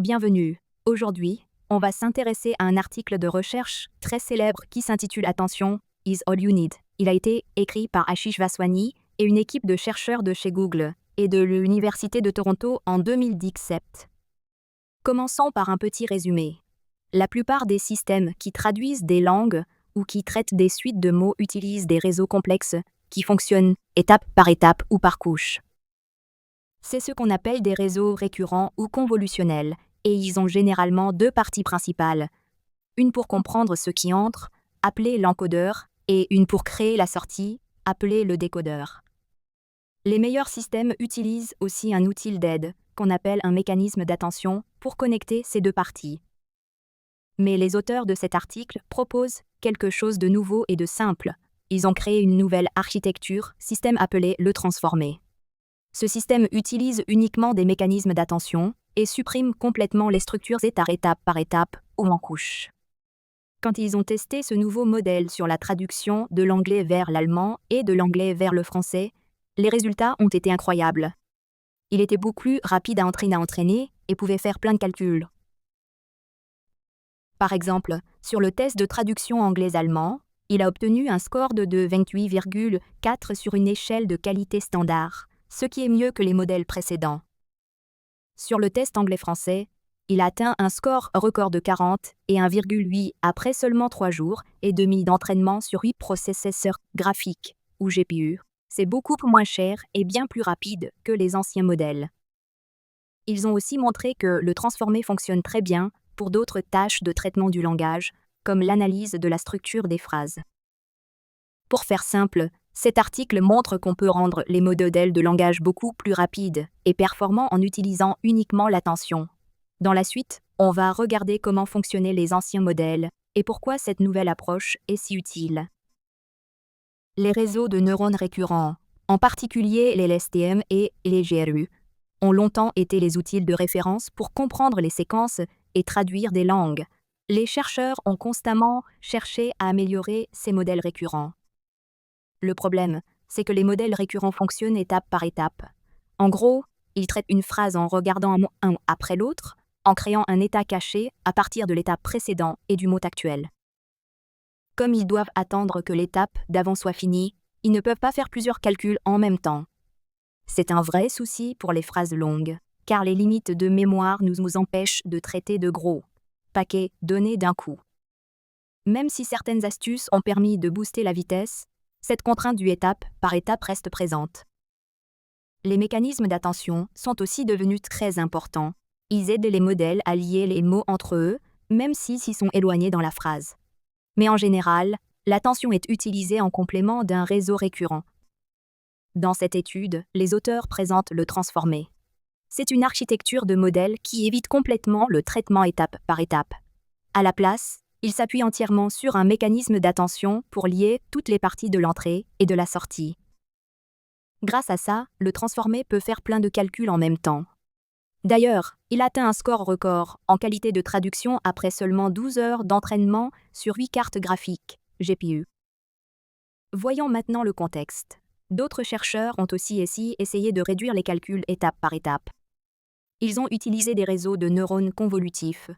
Bienvenue. Aujourd'hui, on va s'intéresser à un article de recherche très célèbre qui s'intitule Attention, is all you need. Il a été écrit par Ashish Vaswani et une équipe de chercheurs de chez Google et de l'Université de Toronto en 2017. Commençons par un petit résumé. La plupart des systèmes qui traduisent des langues ou qui traitent des suites de mots utilisent des réseaux complexes qui fonctionnent étape par étape ou par couche. C'est ce qu'on appelle des réseaux récurrents ou convolutionnels, et ils ont généralement deux parties principales. Une pour comprendre ce qui entre, appelée l'encodeur, et une pour créer la sortie, appelée le décodeur. Les meilleurs systèmes utilisent aussi un outil d'aide, qu'on appelle un mécanisme d'attention, pour connecter ces deux parties. Mais les auteurs de cet article proposent quelque chose de nouveau et de simple. Ils ont créé une nouvelle architecture, système appelé le transformé. Ce système utilise uniquement des mécanismes d'attention et supprime complètement les structures étape par étape ou en couche. Quand ils ont testé ce nouveau modèle sur la traduction de l'anglais vers l'allemand et de l'anglais vers le français, les résultats ont été incroyables. Il était beaucoup plus rapide à entraîner et pouvait faire plein de calculs. Par exemple, sur le test de traduction anglais-allemand, il a obtenu un score de 28,4 sur une échelle de qualité standard, ce qui est mieux que les modèles précédents. Sur le test anglais-français, il a atteint un score record de 40 et 1,8 après seulement 3 jours et demi d'entraînement sur 8 processeurs graphiques, ou GPU. C'est beaucoup moins cher et bien plus rapide que les anciens modèles. Ils ont aussi montré que le transformé fonctionne très bien pour d'autres tâches de traitement du langage, comme l'analyse de la structure des phrases. Pour faire simple, cet article montre qu'on peut rendre les modèles de langage beaucoup plus rapides et performants en utilisant uniquement l'attention. Dans la suite, on va regarder comment fonctionnaient les anciens modèles et pourquoi cette nouvelle approche est si utile. Les réseaux de neurones récurrents, en particulier les LSTM et les GRU, ont longtemps été les outils de référence pour comprendre les séquences et traduire des langues. Les chercheurs ont constamment cherché à améliorer ces modèles récurrents. Le problème, c'est que les modèles récurrents fonctionnent étape par étape. En gros, ils traitent une phrase en regardant un mot un après l'autre, en créant un état caché à partir de l'étape précédent et du mot actuel. Comme ils doivent attendre que l'étape d'avant soit finie, ils ne peuvent pas faire plusieurs calculs en même temps. C'est un vrai souci pour les phrases longues, car les limites de mémoire nous empêchent de traiter de gros paquets donnés d'un coup. Même si certaines astuces ont permis de booster la vitesse, cette contrainte du étape par étape reste présente. Les mécanismes d'attention sont aussi devenus très importants. Ils aident les modèles à lier les mots entre eux, même s'ils sont éloignés dans la phrase. Mais en général, l'attention est utilisée en complément d'un réseau récurrent. Dans cette étude, les auteurs présentent le transformé. C'est une architecture de modèle qui évite complètement le traitement étape par étape. À la place, il s'appuie entièrement sur un mécanisme d'attention pour lier toutes les parties de l'entrée et de la sortie. Grâce à ça, le transformé peut faire plein de calculs en même temps. D'ailleurs, il atteint un score record en qualité de traduction après seulement 12 heures d'entraînement sur 8 cartes graphiques, GPU. Voyons maintenant le contexte. D'autres chercheurs ont aussi essayé de réduire les calculs étape par étape. Ils ont utilisé des réseaux de neurones convolutifs.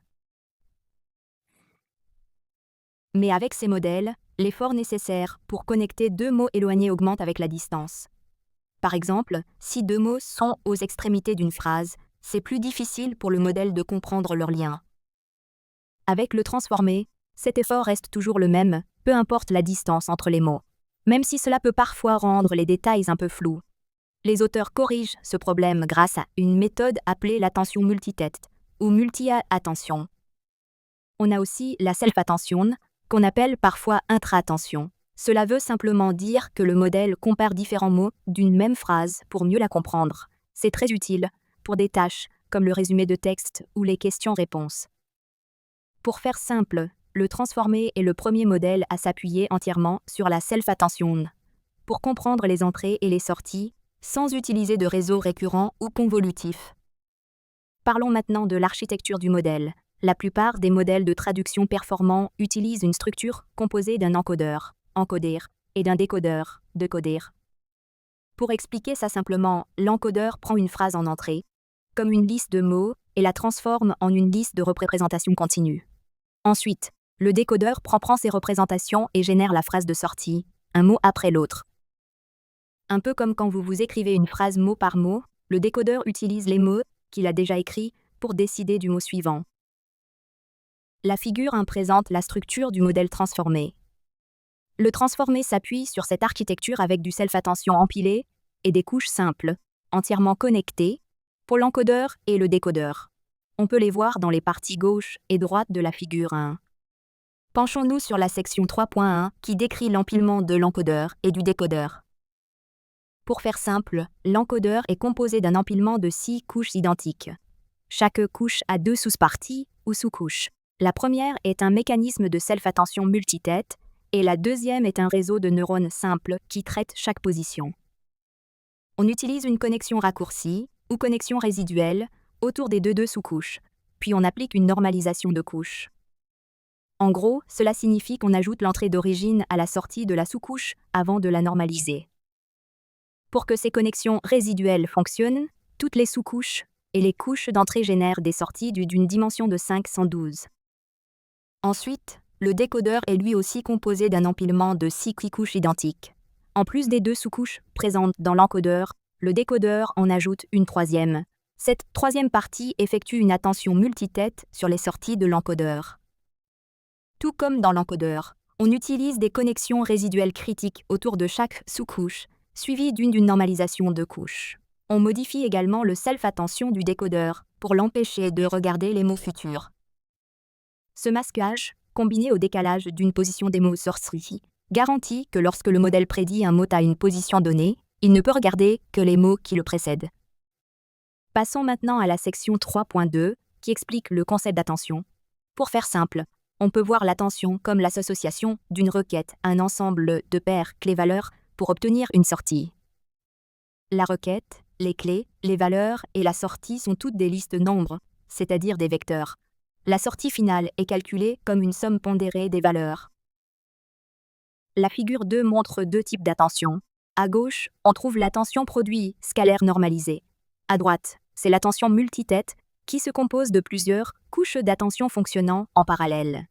Mais avec ces modèles, l'effort nécessaire pour connecter deux mots éloignés augmente avec la distance. Par exemple, si deux mots sont aux extrémités d'une phrase, c'est plus difficile pour le modèle de comprendre leur lien. Avec le transformé, cet effort reste toujours le même, peu importe la distance entre les mots, même si cela peut parfois rendre les détails un peu flous. Les auteurs corrigent ce problème grâce à une méthode appelée l'attention multitête ou multi-attention. On a aussi la self-attention, qu'on appelle parfois intra-attention. Cela veut simplement dire que le modèle compare différents mots d'une même phrase pour mieux la comprendre. C'est très utile pour des tâches comme le résumé de texte ou les questions-réponses. Pour faire simple, le transformé est le premier modèle à s'appuyer entièrement sur la self-attention pour comprendre les entrées et les sorties sans utiliser de réseau récurrent ou convolutif. Parlons maintenant de l'architecture du modèle. La plupart des modèles de traduction performants utilisent une structure composée d'un encodeur, encoder, et d'un décodeur, decoder. Pour expliquer ça simplement, l'encodeur prend une phrase en entrée, comme une liste de mots, et la transforme en une liste de représentations continues. Ensuite, le décodeur prend ces représentations et génère la phrase de sortie, un mot après l'autre. Un peu comme quand vous écrivez une phrase mot par mot, le décodeur utilise les mots qu'il a déjà écrits pour décider du mot suivant. La figure 1 présente la structure du modèle transformé. Le transformé s'appuie sur cette architecture avec du self-attention empilé et des couches simples, entièrement connectées, pour l'encodeur et le décodeur. On peut les voir dans les parties gauche et droite de la figure 1. Penchons-nous sur la section 3.1 qui décrit l'empilement de l'encodeur et du décodeur. Pour faire simple, l'encodeur est composé d'un empilement de 6 couches identiques. Chaque couche a 2 sous-parties ou sous-couches. La première est un mécanisme de self-attention multitête et la deuxième est un réseau de neurones simples qui traite chaque position. On utilise une connexion raccourcie ou connexion résiduelle autour des deux sous-couches, puis on applique une normalisation de couches. En gros, cela signifie qu'on ajoute l'entrée d'origine à la sortie de la sous-couche avant de la normaliser. Pour que ces connexions résiduelles fonctionnent, toutes les sous-couches et les couches d'entrée génèrent des sorties d'une dimension de 512. Ensuite, le décodeur est lui aussi composé d'un empilement de 6 couches identiques. En plus des 2 sous-couches présentes dans l'encodeur, le décodeur en ajoute une troisième. Cette troisième partie effectue une attention multitête sur les sorties de l'encodeur. Tout comme dans l'encodeur, on utilise des connexions résiduelles critiques autour de chaque sous-couche, suivies d'une normalisation de couches. On modifie également le self-attention du décodeur pour l'empêcher de regarder les mots futurs. Ce masquage, combiné au décalage d'une position des mots sorcerie, garantit que lorsque le modèle prédit un mot à une position donnée, il ne peut regarder que les mots qui le précèdent. Passons maintenant à la section 3.2 qui explique le concept d'attention. Pour faire simple, on peut voir l'attention comme l'association d'une requête à un ensemble de paires clés-valeurs pour obtenir une sortie. La requête, les clés, les valeurs et la sortie sont toutes des listes nombres, c'est-à-dire des vecteurs. La sortie finale est calculée comme une somme pondérée des valeurs. La figure 2 montre 2 types d'attention. À gauche, on trouve l'attention produit scalaire normalisée. À droite, c'est l'attention multitête qui se compose de plusieurs couches d'attention fonctionnant en parallèle.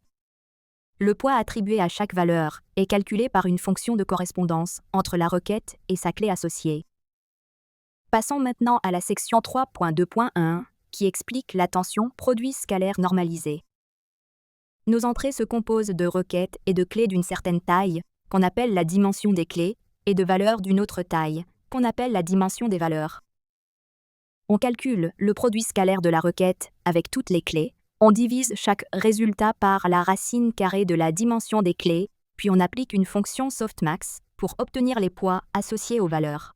Le poids attribué à chaque valeur est calculé par une fonction de correspondance entre la requête et sa clé associée. Passons maintenant à la section 3.2.1 qui explique l'attention produit scalaire normalisée. Nos entrées se composent de requêtes et de clés d'une certaine taille, qu'on appelle la dimension des clés, et de valeurs d'une autre taille, qu'on appelle la dimension des valeurs. On calcule le produit scalaire de la requête avec toutes les clés, on divise chaque résultat par la racine carrée de la dimension des clés, puis on applique une fonction softmax pour obtenir les poids associés aux valeurs.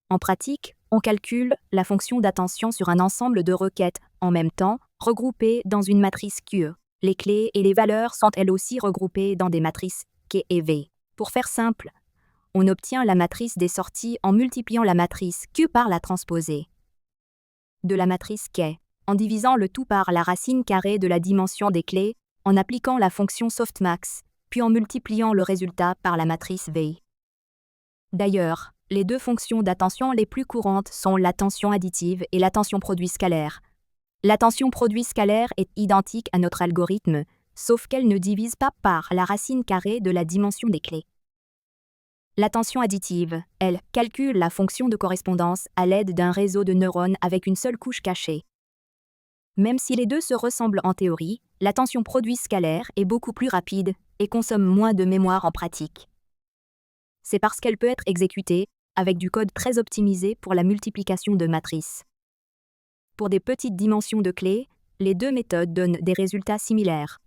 En pratique, on calcule la fonction d'attention sur un ensemble de requêtes en même temps, regroupées dans une matrice Q. Les clés et les valeurs sont elles aussi regroupées dans des matrices K et V. Pour faire simple, on obtient la matrice des sorties en multipliant la matrice Q par la transposée de la matrice K, en divisant le tout par la racine carrée de la dimension des clés, en appliquant la fonction softmax, puis en multipliant le résultat par la matrice V. D'ailleurs, les 2 fonctions d'attention les plus courantes sont l'attention additive et l'attention produit scalaire. L'attention produit scalaire est identique à notre algorithme, sauf qu'elle ne divise pas par la racine carrée de la dimension des clés. L'attention additive, elle, calcule la fonction de correspondance à l'aide d'un réseau de neurones avec une seule couche cachée. Même si les 2 se ressemblent en théorie, l'attention produit scalaire est beaucoup plus rapide et consomme moins de mémoire en pratique. C'est parce qu'elle peut être exécutée avec du code très optimisé pour la multiplication de matrices. Pour des petites dimensions de clés, les 2 méthodes donnent des résultats similaires.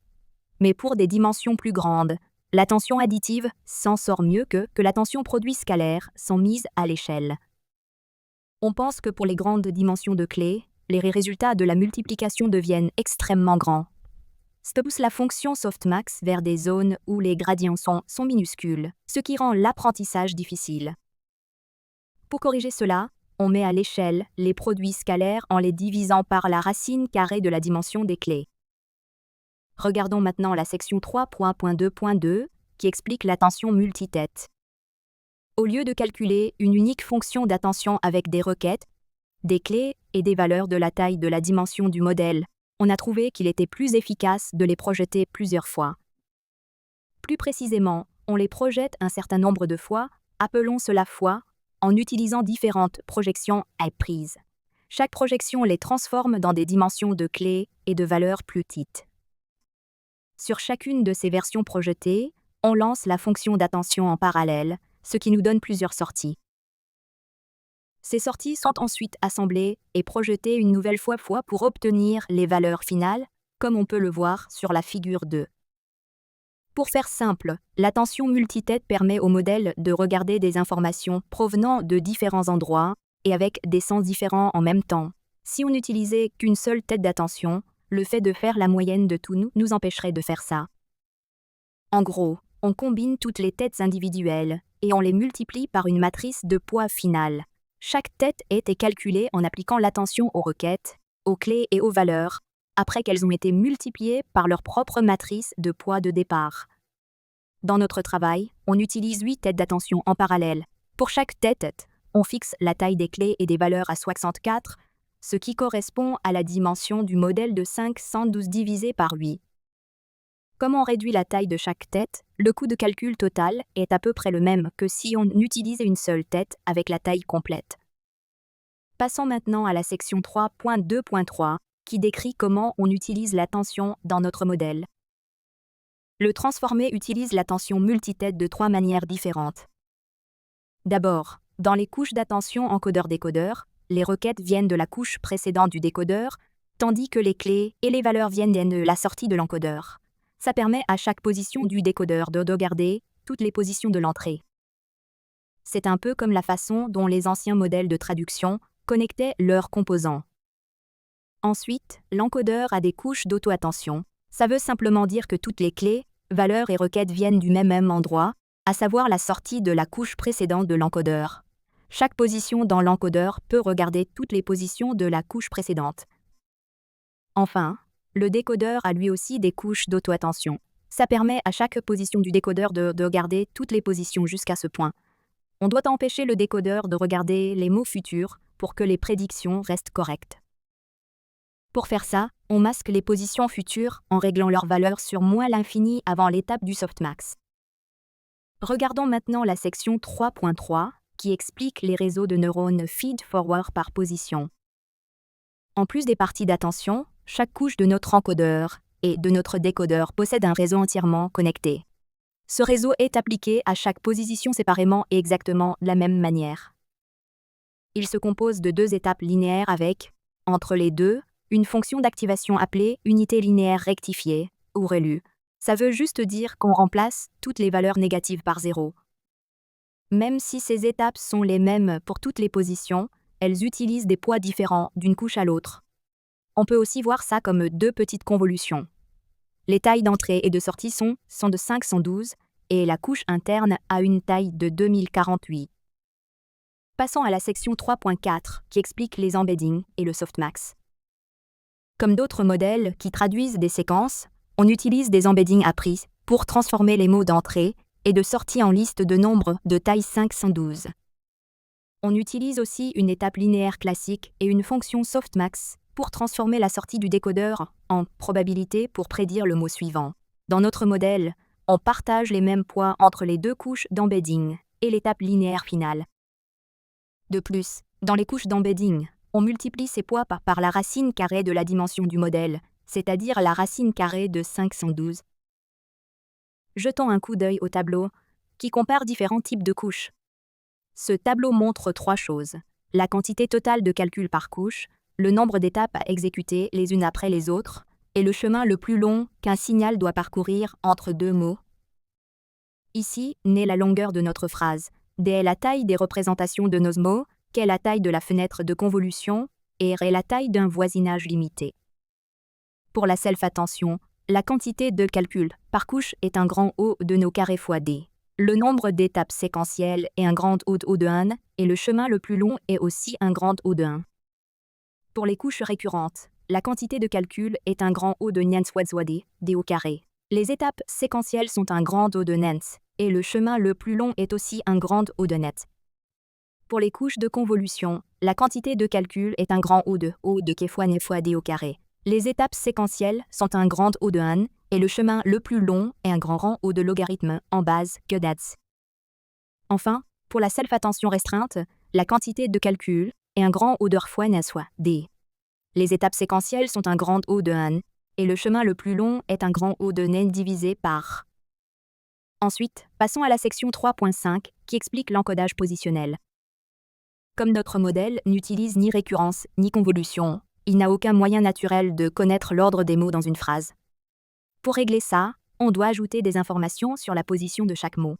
Mais pour des dimensions plus grandes, l'attention additive s'en sort mieux que l'attention produit scalaire sans mise à l'échelle. On pense que pour les grandes dimensions de clés, les résultats de la multiplication deviennent extrêmement grands. Ça pousse la fonction softmax vers des zones où les gradients sont minuscules, ce qui rend l'apprentissage difficile. Pour corriger cela, on met à l'échelle les produits scalaires en les divisant par la racine carrée de la dimension des clés. Regardons maintenant la section 3.2.2 qui explique l'attention multitête. Au lieu de calculer une unique fonction d'attention avec des requêtes, des clés et des valeurs de la taille de la dimension du modèle, on a trouvé qu'il était plus efficace de les projeter plusieurs fois. Plus précisément, on les projette un certain nombre de fois, appelons cela fois, en utilisant différentes projections à prise. Chaque projection les transforme dans des dimensions de clés et de valeurs plus petites. Sur chacune de ces versions projetées, on lance la fonction d'attention en parallèle, ce qui nous donne plusieurs sorties. Ces sorties sont ensuite assemblées et projetées une nouvelle fois pour obtenir les valeurs finales, comme on peut le voir sur la figure 2. Pour faire simple, l'attention multitête permet au modèle de regarder des informations provenant de différents endroits et avec des sens différents en même temps. Si on n'utilisait qu'une seule tête d'attention, le fait de faire la moyenne de tout nous empêcherait de faire ça. En gros, on combine toutes les têtes individuelles et on les multiplie par une matrice de poids finale. Chaque tête est calculée en appliquant l'attention aux requêtes, aux clés et aux valeurs, après qu'elles ont été multipliées par leur propre matrice de poids de départ. Dans notre travail, on utilise 8 têtes d'attention en parallèle. Pour chaque tête, on fixe la taille des clés et des valeurs à 64, ce qui correspond à la dimension du modèle de 512 divisé par 8. Comme on réduit la taille de chaque tête, le coût de calcul total est à peu près le même que si on utilisait une seule tête avec la taille complète. Passons maintenant à la section 3.2.3, qui décrit comment on utilise l'attention dans notre modèle. Le transformé utilise l'attention multitête de 3 manières différentes. D'abord, dans les couches d'attention encodeur-décodeur, les requêtes viennent de la couche précédente du décodeur, tandis que les clés et les valeurs viennent de la sortie de l'encodeur. Ça permet à chaque position du décodeur de regarder toutes les positions de l'entrée. C'est un peu comme la façon dont les anciens modèles de traduction connectaient leurs composants. Ensuite, l'encodeur a des couches d'auto-attention. Ça veut simplement dire que toutes les clés, valeurs et requêtes viennent du même endroit, à savoir la sortie de la couche précédente de l'encodeur. Chaque position dans l'encodeur peut regarder toutes les positions de la couche précédente. Enfin, le décodeur a lui aussi des couches d'auto-attention. Ça permet à chaque position du décodeur de regarder toutes les positions jusqu'à ce point. On doit empêcher le décodeur de regarder les mots futurs pour que les prédictions restent correctes. Pour faire ça, on masque les positions futures en réglant leur valeur sur moins l'infini avant l'étape du softmax. Regardons maintenant la section 3.3 qui explique les réseaux de neurones feed-forward par position. En plus des parties d'attention, chaque couche de notre encodeur et de notre décodeur possède un réseau entièrement connecté. Ce réseau est appliqué à chaque position séparément et exactement de la même manière. Il se compose de 2 étapes linéaires avec, entre les deux, une fonction d'activation appelée unité linéaire rectifiée, ou ReLU. Ça veut juste dire qu'on remplace toutes les valeurs négatives par 0. Même si ces étapes sont les mêmes pour toutes les positions, elles utilisent des poids différents d'une couche à l'autre. On peut aussi voir ça comme 2 petites convolutions. Les tailles d'entrée et de sortie sont de 512 et la couche interne a une taille de 2048. Passons à la section 3.4 qui explique les embeddings et le softmax. Comme d'autres modèles qui traduisent des séquences, on utilise des embeddings appris pour transformer les mots d'entrée et de sortie en liste de nombres de taille 512. On utilise aussi une étape linéaire classique et une fonction softmax pour transformer la sortie du décodeur en probabilité pour prédire le mot suivant. Dans notre modèle, on partage les mêmes poids entre les 2 couches d'embedding et l'étape linéaire finale. De plus, dans les couches d'embedding, on multiplie ces poids par la racine carrée de la dimension du modèle, c'est-à-dire la racine carrée de 512. Jetons un coup d'œil au tableau qui compare différents types de couches. Ce tableau montre 3 choses: la quantité totale de calcul par couche, le nombre d'étapes à exécuter les unes après les autres, et le chemin le plus long qu'un signal doit parcourir entre 2 mots. Ici naît la longueur de notre phrase, D est la taille des représentations de nos mots, Q est la taille de la fenêtre de convolution, et R est la taille d'un voisinage limité. Pour la self-attention, la quantité de calcul par couche est un grand O de nos carrés fois D. Le nombre d'étapes séquentielles est un grand O de 1, et le chemin le plus long est aussi un grand O de 1. Pour les couches récurrentes, la quantité de calcul est un grand O de Nance fois D, D au carré. Les étapes séquentielles sont un grand O de Nance, et le chemin le plus long est aussi un grand O de net. Pour les couches de convolution, la quantité de calcul est un grand O de k fois n fois d au carré. Les étapes séquentielles sont un grand O de n, et le chemin le plus long est un grand rang O de logarithme en base que DADS. Enfin, pour la self-attention restreinte, la quantité de calcul est un grand O de r fois n fois d. Les étapes séquentielles sont un grand O de n, et le chemin le plus long est un grand O de n divisé par. Ensuite, passons à la section 3.5 qui explique l'encodage positionnel. Comme notre modèle n'utilise ni récurrence ni convolution, il n'a aucun moyen naturel de connaître l'ordre des mots dans une phrase. Pour régler ça, on doit ajouter des informations sur la position de chaque mot.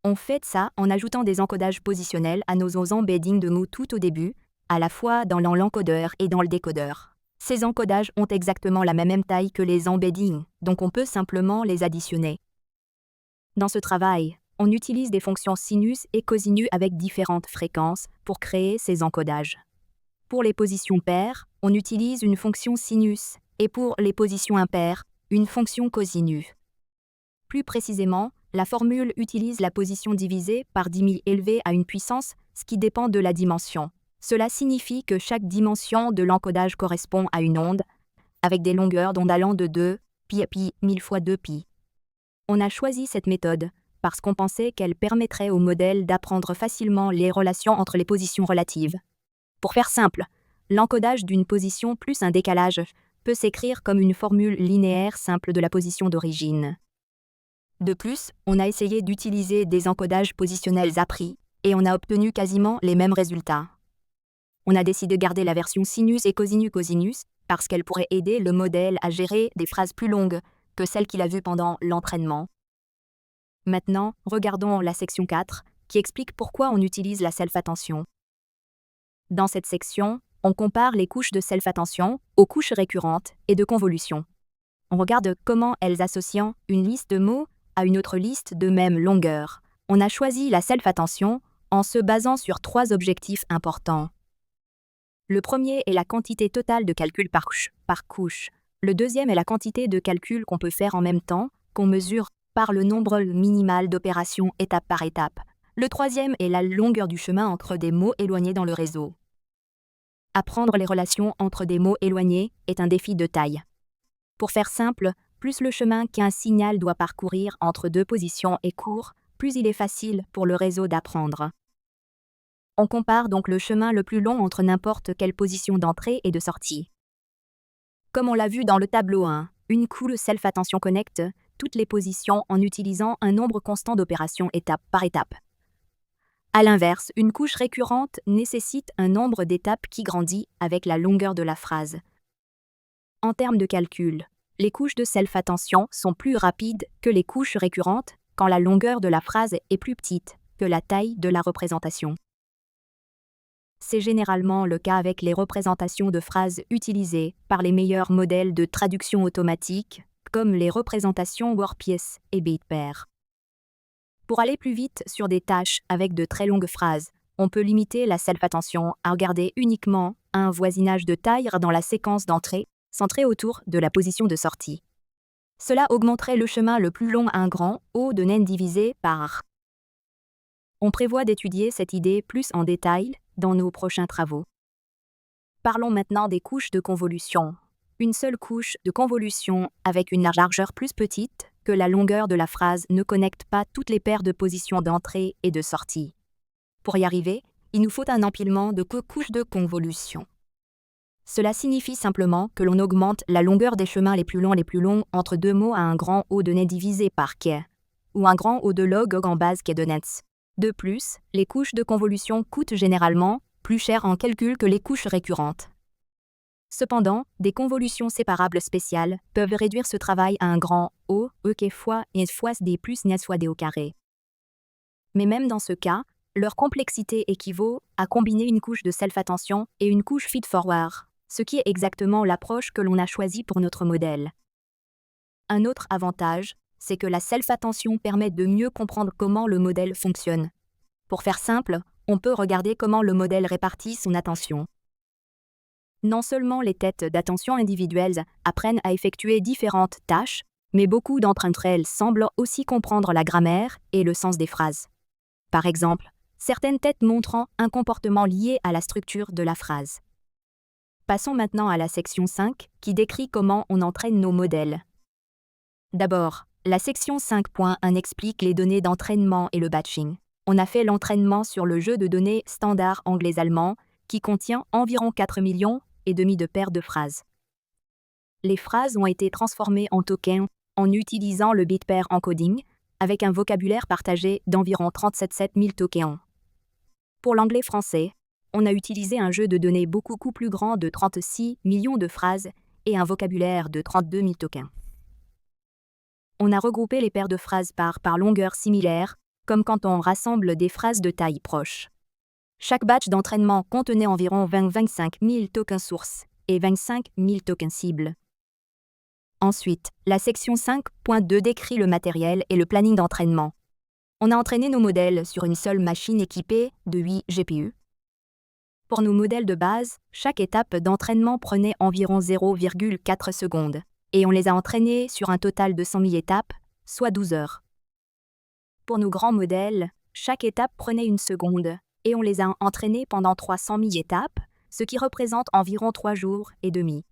On fait ça en ajoutant des encodages positionnels à nos embeddings de mots tout au début, à la fois dans l'encodeur et dans le décodeur. Ces encodages ont exactement la même taille que les embeddings, donc on peut simplement les additionner. Dans ce travail, on utilise des fonctions sinus et cosinus avec différentes fréquences pour créer ces encodages. Pour les positions paires, on utilise une fonction sinus, et pour les positions impaires, une fonction cosinus. Plus précisément, la formule utilise la position divisée par 10 000 élevée à une puissance, ce qui dépend de la dimension. Cela signifie que chaque dimension de l'encodage correspond à une onde, avec des longueurs d'onde allant de 2 pi à pi 1000 fois 2 pi. On a choisi cette méthode parce qu'on pensait qu'elle permettrait au modèle d'apprendre facilement les relations entre les positions relatives. Pour faire simple, l'encodage d'une position plus un décalage peut s'écrire comme une formule linéaire simple de la position d'origine. De plus, on a essayé d'utiliser des encodages positionnels appris, et on a obtenu quasiment les mêmes résultats. On a décidé de garder la version sinus et cosinus parce qu'elle pourrait aider le modèle à gérer des phrases plus longues que celles qu'il a vues pendant l'entraînement. Maintenant, regardons la section 4, qui explique pourquoi on utilise la self-attention. Dans cette section, on compare les couches de self-attention aux couches récurrentes et de convolution. On regarde comment elles associent une liste de mots à une autre liste de même longueur. On a choisi la self-attention en se basant sur 3 objectifs importants. Le premier est la quantité totale de calcul par couche. Le deuxième est la quantité de calcul qu'on peut faire en même temps, qu'on mesure par le nombre minimal d'opérations étape par étape. Le troisième est la longueur du chemin entre des mots éloignés dans le réseau. Apprendre les relations entre des mots éloignés est un défi de taille. Pour faire simple, plus le chemin qu'un signal doit parcourir entre 2 positions est court, plus il est facile pour le réseau d'apprendre. On compare donc le chemin le plus long entre n'importe quelle position d'entrée et de sortie. Comme on l'a vu dans le tableau 1, une couche self-attention connecte toutes les positions en utilisant un nombre constant d'opérations étape par étape. A l'inverse, une couche récurrente nécessite un nombre d'étapes qui grandit avec la longueur de la phrase. En termes de calcul, les couches de self-attention sont plus rapides que les couches récurrentes quand la longueur de la phrase est plus petite que la taille de la représentation. C'est généralement le cas avec les représentations de phrases utilisées par les meilleurs modèles de traduction automatique, comme les représentations WordPress et BitPair. Pour aller plus vite sur des tâches avec de très longues phrases, on peut limiter la self-attention à regarder uniquement un voisinage de taille dans la séquence d'entrée, centré autour de la position de sortie. Cela augmenterait le chemin le plus long à un grand O de n divisé par. On prévoit d'étudier cette idée plus en détail dans nos prochains travaux. Parlons maintenant des couches de convolution. Une seule couche de convolution avec une largeur plus petite que la longueur de la phrase ne connecte pas toutes les paires de positions d'entrée et de sortie. Pour y arriver, il nous faut un empilement de couches de convolution. Cela signifie simplement que l'on augmente la longueur des chemins les plus longs entre 2 mots à un grand O de n divisé par k, ou un grand O de log en base k de nets. De plus, les couches de convolution coûtent généralement plus cher en calcul que les couches récurrentes. Cependant, des convolutions séparables spéciales peuvent réduire ce travail à un grand O, k fois n fois d plus n fois d au carré. Mais même dans ce cas, leur complexité équivaut à combiner une couche de self-attention et une couche feed-forward, ce qui est exactement l'approche que l'on a choisie pour notre modèle. Un autre avantage, c'est que la self-attention permet de mieux comprendre comment le modèle fonctionne. Pour faire simple, on peut regarder comment le modèle répartit son attention. Non seulement les têtes d'attention individuelles apprennent à effectuer différentes tâches, mais beaucoup d'entre elles semblent aussi comprendre la grammaire et le sens des phrases. Par exemple, certaines têtes montrant un comportement lié à la structure de la phrase. Passons maintenant à la section 5, qui décrit comment on entraîne nos modèles. D'abord, la section 5.1 explique les données d'entraînement et le batching. On a fait l'entraînement sur le jeu de données standard anglais-allemand, qui contient environ 4,5 millions de paires de phrases. Les phrases ont été transformées en tokens en utilisant le bit-pair encoding, avec un vocabulaire partagé d'environ 37 000 tokens. Pour l'anglais français, on a utilisé un jeu de données beaucoup plus grand de 36 millions de phrases et un vocabulaire de 32 000 tokens. On a regroupé les paires de phrases par longueur similaire, comme quand on rassemble des phrases de taille proche. Chaque batch d'entraînement contenait environ 25 000 tokens sources et 25 000 tokens cibles. Ensuite, la section 5.2 décrit le matériel et le planning d'entraînement. On a entraîné nos modèles sur une seule machine équipée de 8 GPU. Pour nos modèles de base, chaque étape d'entraînement prenait environ 0,4 secondes, et on les a entraînés sur un total de 100 000 étapes, soit 12 heures. Pour nos grands modèles, chaque étape prenait 1 seconde, et on les a entraînés pendant 300 000 étapes, ce qui représente environ 3 jours et demi.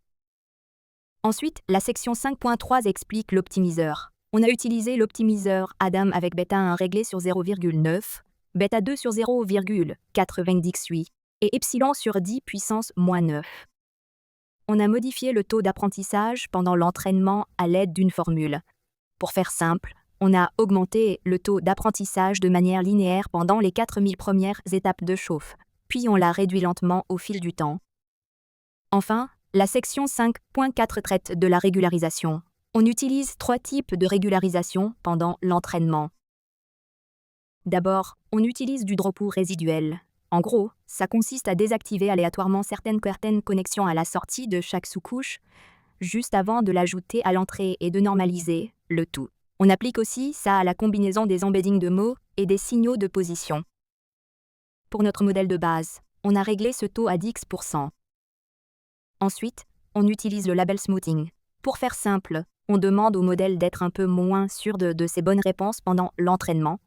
Ensuite, la section 5.3 explique l'optimiseur. On a utilisé l'optimiseur Adam avec bêta 1 réglé sur 0,9, bêta 2 sur 0,98 et epsilon sur 10 puissance moins 9. On a modifié le taux d'apprentissage pendant l'entraînement à l'aide d'une formule. Pour faire simple, on a augmenté le taux d'apprentissage de manière linéaire pendant les 4000 premières étapes de chauffe, puis on l'a réduit lentement au fil du temps. Enfin, la section 5.4 traite de la régularisation. On utilise 3 types de régularisation pendant l'entraînement. D'abord, on utilise du dropou résiduel. En gros, ça consiste à désactiver aléatoirement certaines connexions à la sortie de chaque sous-couche, juste avant de l'ajouter à l'entrée et de normaliser le tout. On applique aussi ça à la combinaison des embeddings de mots et des signaux de position. Pour notre modèle de base, on a réglé ce taux à 10%. Ensuite, on utilise le label smoothing. Pour faire simple, on demande au modèle d'être un peu moins sûr de ses bonnes réponses pendant l'entraînement.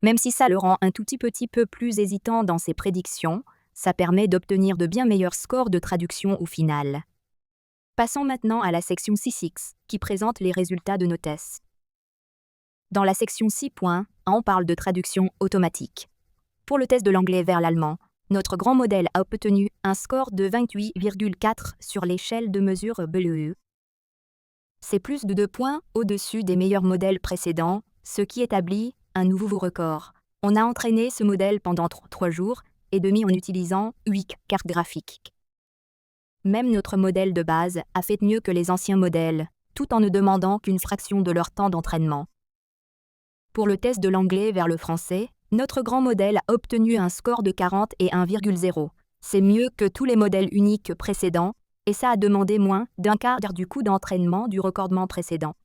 Même si ça le rend un tout petit peu plus hésitant dans ses prédictions, ça permet d'obtenir de bien meilleurs scores de traduction au final. Passons maintenant à la section 6.6, qui présente les résultats de nos tests. Dans la section 6.1, on parle de traduction automatique. Pour le test de l'anglais vers l'allemand, notre grand modèle a obtenu un score de 28,4 sur l'échelle de mesure BLE. C'est plus de 2 points au-dessus des meilleurs modèles précédents, ce qui établit un nouveau record. On a entraîné ce modèle pendant 3 jours et demi en utilisant 8 cartes graphiques. Même notre modèle de base a fait mieux que les anciens modèles, tout en ne demandant qu'une fraction de leur temps d'entraînement. Pour le test de l'anglais vers le français, notre grand modèle a obtenu un score de 41,0. C'est mieux que tous les modèles uniques précédents, et ça a demandé moins d'un quart du coût d'entraînement du recordement précédent.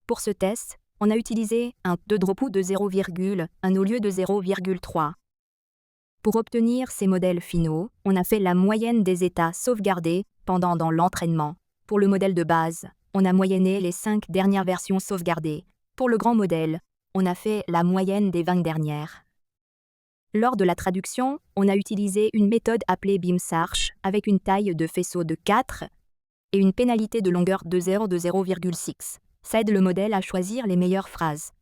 Pour ce test, on a utilisé un taux de dropou de 0,1 au lieu de 0,3. Pour obtenir ces modèles finaux, on a fait la moyenne des états sauvegardés pendant l'entraînement. Pour le modèle de base, on a moyenné les 5 dernières versions sauvegardées. Pour le grand modèle, on a fait la moyenne des 20 dernières. Lors de la traduction, on a utilisé une méthode appelée Beam Search avec une taille de faisceau de 4 et une pénalité de longueur de 0,6. Ça aide le modèle à choisir les meilleures phrases.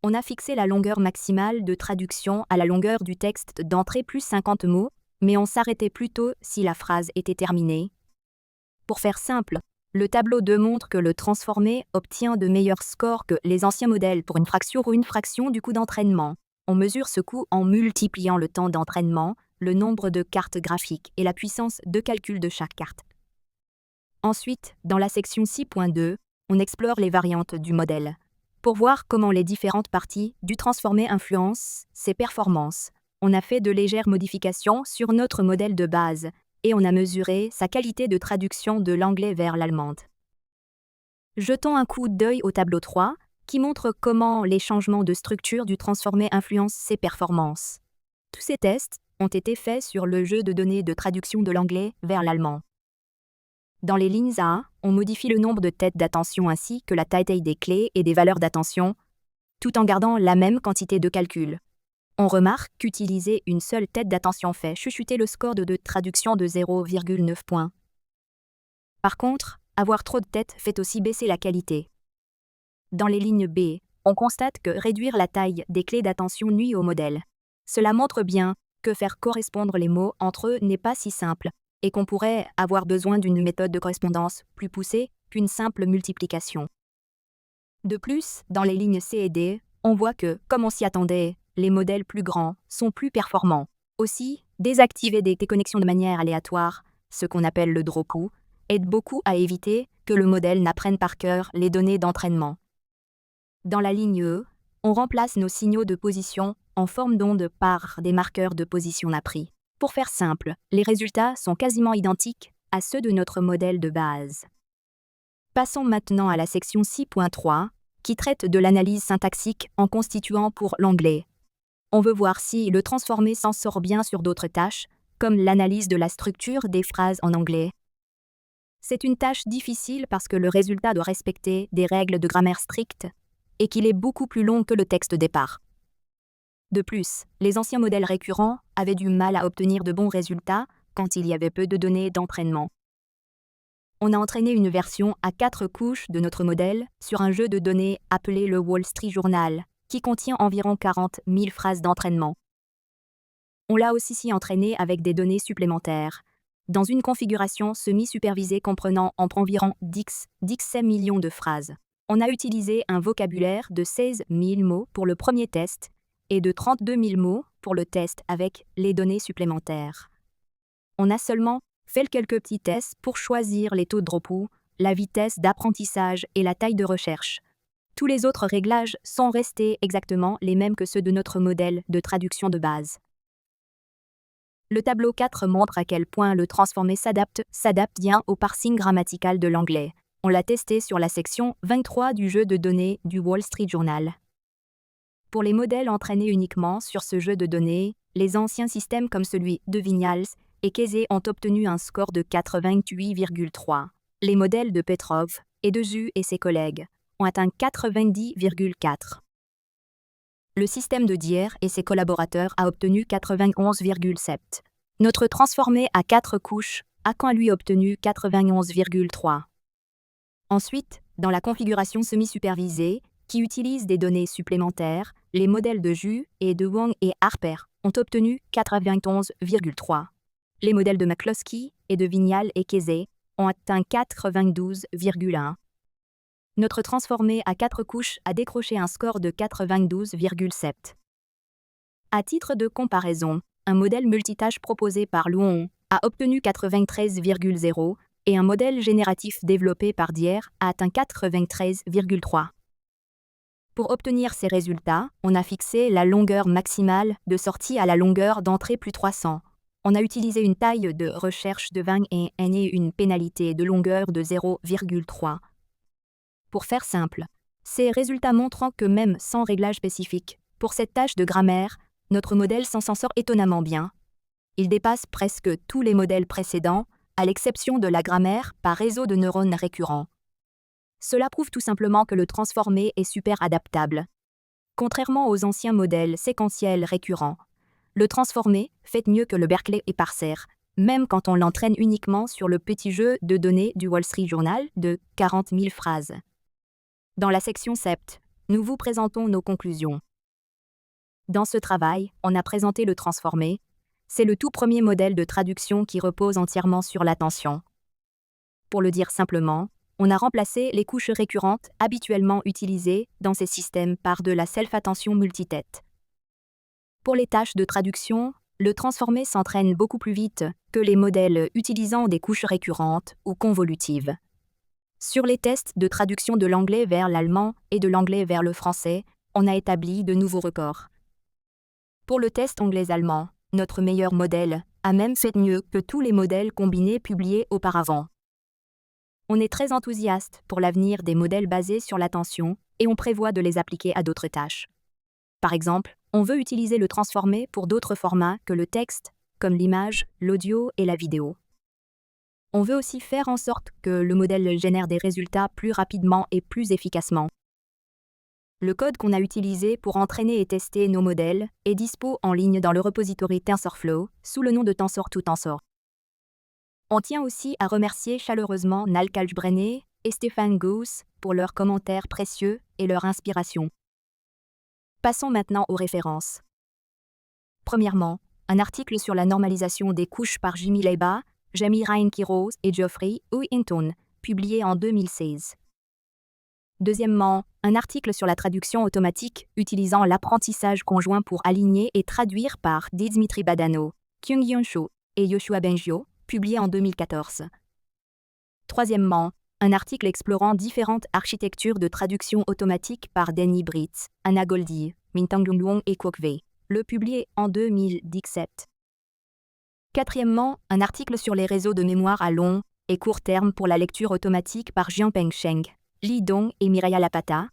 On a fixé la longueur maximale de traduction à la longueur du texte d'entrée plus 50 mots, mais on s'arrêtait plutôt si la phrase était terminée. Pour faire simple, le tableau 2 montre que le transformé obtient de meilleurs scores que les anciens modèles pour une fraction du coût d'entraînement. On mesure ce coût en multipliant le temps d'entraînement, le nombre de cartes graphiques et la puissance de calcul de chaque carte. Ensuite, dans la section 6.2, on explore les variantes du modèle. Pour voir comment les différentes parties du transformé influencent ses performances, on a fait de légères modifications sur notre modèle de base et on a mesuré sa qualité de traduction de l'anglais vers l'allemande. Jetons un coup d'œil au tableau 3, qui montre comment les changements de structure du transformé influencent ses performances. Tous ces tests ont été faits sur le jeu de données de traduction de l'anglais vers l'allemand. Dans les lignes A, on modifie le nombre de têtes d'attention ainsi que la taille des clés et des valeurs d'attention, tout en gardant la même quantité de calcul. On remarque qu'utiliser une seule tête d'attention fait chuchoter le score de traduction de 0,9 points. Par contre, avoir trop de têtes fait aussi baisser la qualité. Dans les lignes B, on constate que réduire la taille des clés d'attention nuit au modèle. Cela montre bien que faire correspondre les mots entre eux n'est pas si simple et qu'on pourrait avoir besoin d'une méthode de correspondance plus poussée qu'une simple multiplication. De plus, dans les lignes C et D, on voit que, comme on s'y attendait, les modèles plus grands sont plus performants. Aussi, désactiver des connexions de manière aléatoire, ce qu'on appelle le dropout, aide beaucoup à éviter que le modèle n'apprenne par cœur les données d'entraînement. Dans la ligne E, on remplace nos signaux de position en forme d'onde par des marqueurs de position appris. Pour faire simple, les résultats sont quasiment identiques à ceux de notre modèle de base. Passons maintenant à la section 6.3, qui traite de l'analyse syntaxique en constituant pour l'anglais. On veut voir si le transformé s'en sort bien sur d'autres tâches, comme l'analyse de la structure des phrases en anglais. C'est une tâche difficile parce que le résultat doit respecter des règles de grammaire strictes et qu'il est beaucoup plus long que le texte départ. De plus, les anciens modèles récurrents avaient du mal à obtenir de bons résultats quand il y avait peu de données d'entraînement. On a entraîné une version à 4 couches de notre modèle sur un jeu de données appelé le Wall Street Journal, qui contient environ 40 000 phrases d'entraînement. On l'a aussi entraîné avec des données supplémentaires, dans une configuration semi-supervisée comprenant environ 17 millions de phrases. On a utilisé un vocabulaire de 16 000 mots pour le premier test et de 32 000 mots pour le test avec les données supplémentaires. On a seulement fait quelques petits tests pour choisir les taux de dropout, la vitesse d'apprentissage et la taille de recherche. Tous les autres réglages sont restés exactement les mêmes que ceux de notre modèle de traduction de base. Le tableau 4 montre à quel point le transformé s'adapte bien au parsing grammatical de l'anglais. On l'a testé sur la section 23 du jeu de données du Wall Street Journal. Pour les modèles entraînés uniquement sur ce jeu de données, les anciens systèmes comme celui de Vinyals et Kesey ont obtenu un score de 88,3. Les modèles de Petrov et de Zhu et ses collègues ont atteint 90,4. Le système de Dier et ses collaborateurs a obtenu 91,7. Notre transformé à 4 couches a quant à lui obtenu 91,3. Ensuite, dans la configuration semi-supervisée, qui utilise des données supplémentaires, les modèles de Zhu et de Wang et Harper ont obtenu 91,3. Les modèles de McCloskey et de Vinyals et Kesey ont atteint 92,1. Notre transformé à 4 couches a décroché un score de 92,7. À titre de comparaison, un modèle multitâche proposé par Luon a obtenu 93,0 et un modèle génératif développé par Dier a atteint 93,3. Pour obtenir ces résultats, on a fixé la longueur maximale de sortie à la longueur d'entrée plus 300. On a utilisé une taille de recherche de 20 et une pénalité de longueur de 0,3. Pour faire simple, ces résultats montrent que même sans réglage spécifique, pour cette tâche de grammaire, notre modèle s'en sort étonnamment bien. Il dépasse presque tous les modèles précédents, à l'exception de la grammaire par réseau de neurones récurrents. Cela prouve tout simplement que le transformé est super adaptable. Contrairement aux anciens modèles séquentiels récurrents, le transformé fait mieux que le Berkeley et Parser, même quand on l'entraîne uniquement sur le petit jeu de données du Wall Street Journal de 40 000 phrases. Dans la section 7, nous vous présentons nos conclusions. Dans ce travail, on a présenté le transformé. C'est le tout premier modèle de traduction qui repose entièrement sur l'attention. Pour le dire simplement, on a remplacé les couches récurrentes habituellement utilisées dans ces systèmes par de la self-attention multitête. Pour les tâches de traduction, le transformé s'entraîne beaucoup plus vite que les modèles utilisant des couches récurrentes ou convolutives. Sur les tests de traduction de l'anglais vers l'allemand et de l'anglais vers le français, on a établi de nouveaux records. Pour le test anglais-allemand, notre meilleur modèle a même fait mieux que tous les modèles combinés publiés auparavant. On est très enthousiaste pour l'avenir des modèles basés sur l'attention et on prévoit de les appliquer à d'autres tâches. Par exemple, on veut utiliser le transformé pour d'autres formats que le texte, comme l'image, l'audio et la vidéo. On veut aussi faire en sorte que le modèle génère des résultats plus rapidement et plus efficacement. Le code qu'on a utilisé pour entraîner et tester nos modèles est dispo en ligne dans le repository TensorFlow, sous le nom de Tensor2Tensor. On tient aussi à remercier chaleureusement Nal Kalkbrenner et Stéphane Gauss pour leurs commentaires précieux et leur inspiration. Passons maintenant aux références. Premièrement, un article sur la normalisation des couches par Jimmy Leiba, Jamie Ryan-Quiroz et Geoffrey Hinton, publié en 2016. Deuxièmement, un article sur la traduction automatique utilisant l'apprentissage conjoint pour aligner et traduire par Dmitry Badano, Kyung-Hyun Cho et Yoshua Bengio, publié en 2014. Troisièmement, un article explorant différentes architectures de traduction automatique par Danny Britz, Anna Goldie, Mintang Wong et Kwok Wei, le publié en 2017. Quatrièmement, un article sur les réseaux de mémoire à long et court terme pour la lecture automatique par Jianpeng Cheng, Li Dong et Mireia Lapata,